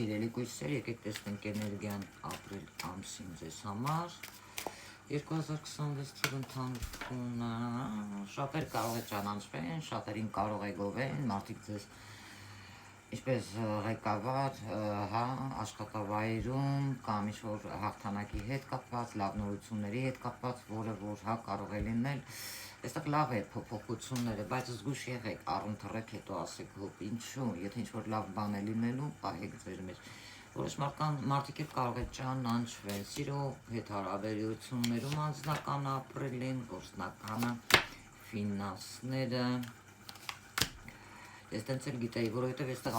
Սիրելի կույսեր, եկեք տեսնենք էներգիան ապրիլ ամսին ձեզ համար 2026 թիվ ընդհանուր ֆոնը շատեր կարող է ճանաչվեն, շատերին կարող է գովեն, մարդիկ ձեզ ինչպես ղեկավար, աշխատավայրում կամ ինչ-որ հաղթանակի հետ կապված, լավ նորությունների հետ կապված, որը որ կարող է լինել, այստեղ լավ է փոփոխությունները, բայց զգույշ եղեք, առընթրեք, հետո ասեք, հոպ, ինչու, եթե ինչ-որ լավ բան է լինելու, պահեք ձեր մեջ, որոշ մարդիկ էլ կարող է ճանաչվել, սիրո հետ հարաբերություններում անձնական ապրելին, գործնականը, ֆինանսները, ես տենց էլ գիտեի, որովհետև այստեղ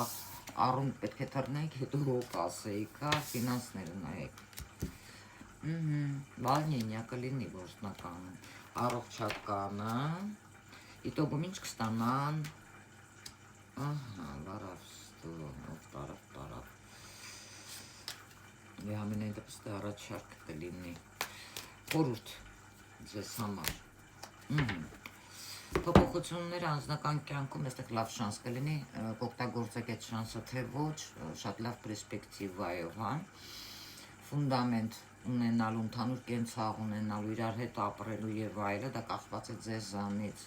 առում պետք է թռնեիք, հետո ասեիք, ֆինանսները նայեք, волнение կլինի գործնականում, առողջականը, իտոգում ինչ կստանան, տարավ, ամենայն դեպս առաջարկ կլինի, խորհուրդ ձեզ համար, փոփոխությունները անձնական կյանքում այստեղ լավ շանս կլինի, կօգտագործեք այդ շանսը թե ոչ, շատ լավ պերսպեկտիվայով, ֆունդամենտ ունենալու, ընդհանուր կենցաղ ունենալու, իրար հետ ապրելու եւ այլը, դա կախված է ձեզանից,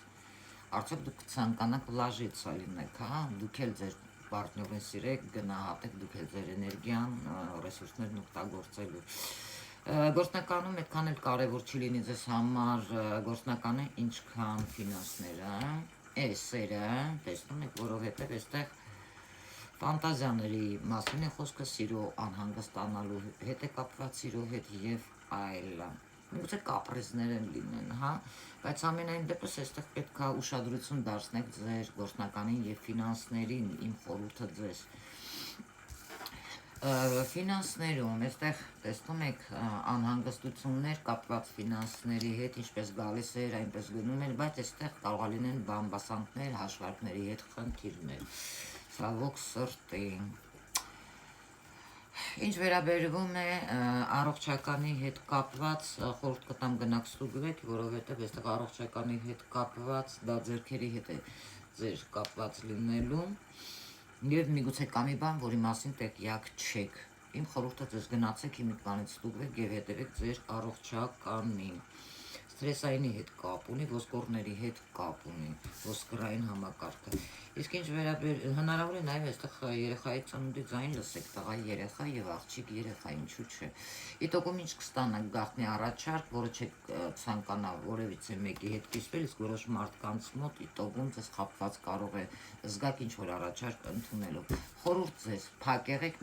արդյոք դուք ցանկանաք պլաժից լինեք, դուք էլ ձեր պարտներին սիրեք, գնահատեք, դուք էլ ձեր էներգիան, ռեսուրսներն օգտագործելու գործնականում այդքան էլ կարևոր չի լինի ձեզ համար գործնականը ինչքան ֆինանսները, էսերը, տեսնում եք, որովհետև այստեղ ֆանտազիաների մասին է խոսքը, սիրո անհանգստանալու հետ է կապված, սիրո հետ եւ այլն, միգուցե կապրիզներ են լինեն, բայց ամենայն դեպս այստեղ պետք է ուշադրություն դարձնեք ձեր գործնականին եւ ֆինանսներին, իմ խորհուրդը ձեզ ֆինանսներում, այստեղ տեսնում եք անհանգստություններ կապված ֆինանսների հետ, ինչպես գալիս էր, այնպես գնում էր, բայց այստեղ կարող է լինեն բամբասանքներ, հաշվարկների հետ խնդիրներ, ցավոք սրտի, ինչ վերաբերվում է առողջականի հետ կապված, խորհուրդ կտամ գնաք ստուգվեք, որովհետև այստեղ առողջականի հետ կապված, դա ձեռքերի հետ է ձեր կապված լինելու, եւ միգուցե կա մի բան, որի մասին տեղյակ չեք, իմ խորհուրդը ձեզ գնացեք հիմիկվանից ստուգվեք եւ հետեւեք ձեր առողջականին, ստրեսայինի հետ կապ ունի, ոսկորների հետ կապ ունի, ոսկրային համակարգը, իսկ ինչ հնարավոր է նաեւ այստեղ երեխայի ծնունդի ձայն լսեք, տղա երեխա եւ աղջիկ երեխա, ինչու՞ չէ, իտոգում ինչ կստանաք գաղտնի առաջարկ, որը չեք ցանկանա որևիցե մեկի հետ կիսվել, իսկ որոշ մարդկանց մոտ իտոգում ձեզ խապված կարող է զգաք ինչ որ առաջարկ ընդունելով, խորհուրդ ձեզ, փակ եղեք